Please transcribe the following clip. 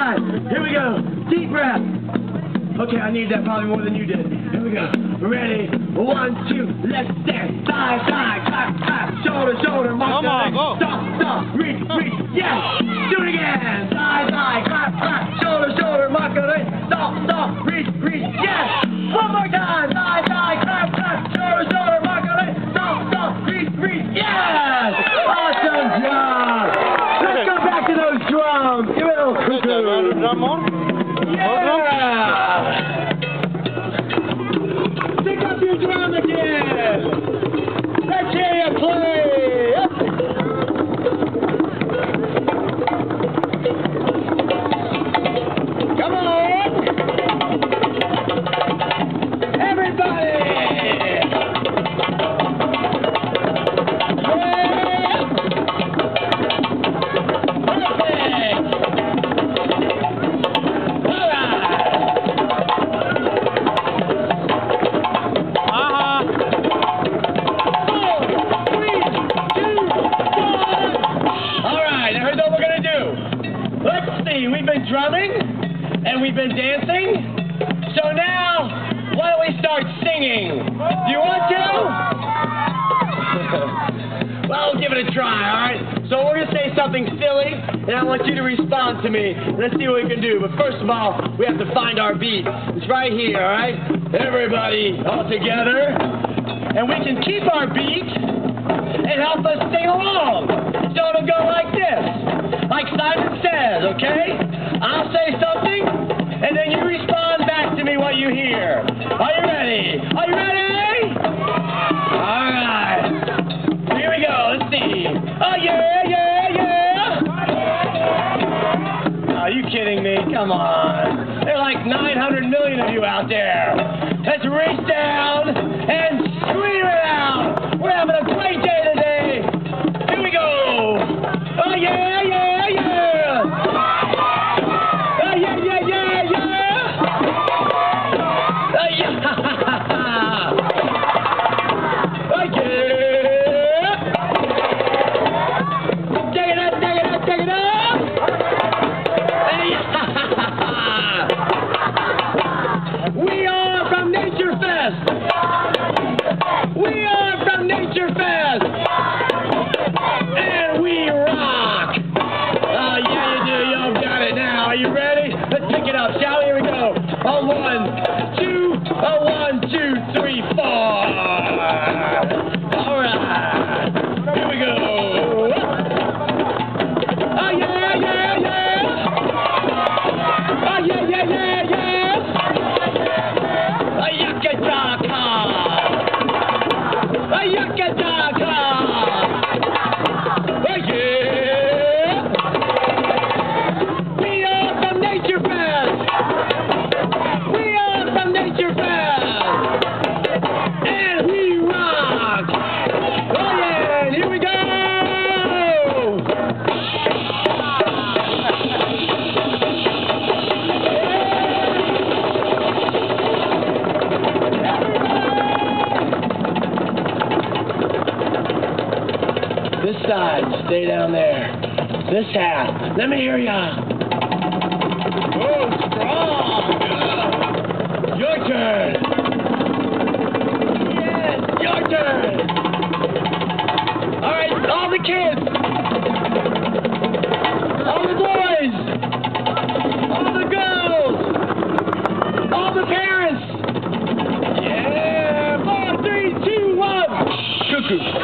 right, here we go. Deep breath. Okay, I need that probably more than you did. Here we go. Ready? 1, 2, let's dance. Side, side, clap, clap. Shoulder, shoulder, mark the leg. Stop, stop, reach, reach. Yes. Do it again. Side, side, clap, clap. Shoulder, shoulder, mark the leg. Stop, stop, reach, reach. Yes. One more time. Side, side, clap, clap. Shoulder, shoulder, mark the leg. Stop, stop, reach, reach. Yes. Awesome job. Let's go back to those drums. Give it a little cuckoo. Drum on? Yeah. Pick up your drum again. Let's hear you play. Come on. Everybody. We've been drumming and we've been dancing, so now why don't we start singing? Do you want to? Well, give it a try, alright? So we're going to say something silly, and I want you to respond to me. Let's see what we can do. But first of all, we have to find our beat. It's right here, alright? Everybody all together. And we can keep our beat and help us sing along. So it'll go like this. Like Simon says, okay? I'll say something, and then you respond back to me what you hear. Are you ready? Are you ready? All right. Here we go. Let's see. Oh, yeah, yeah, yeah. Are you kidding me? Come on. There are like 900 million of you out there. Let's reach down and scream it out. We're having a great day today. Here we go. Oh, yeah, yeah. We are from Nature Fest. We are from Nature Fest. And we rock. Oh, yeah, you do. Y'all got it now. Are you ready? Let's pick it up, shall we? Here we go. On 1, 2, 1, 2, 3, 4. All right. Here we go. Oh, yeah, yeah, yeah. Oh, yeah, yeah, yeah, yeah. Ayakataka! Ayakataka! Oh yeah! We are from Nature Fest! We are from Nature Fest! And we rock! Oh yeah! And here we go! This side, stay down there. This half, let me hear ya. Oh, strong. Good. Your turn. Yes, your turn. All right, all the kids. All the boys. All the girls. All the parents. Yeah, 4, 3, 2, 1. Cuckoo.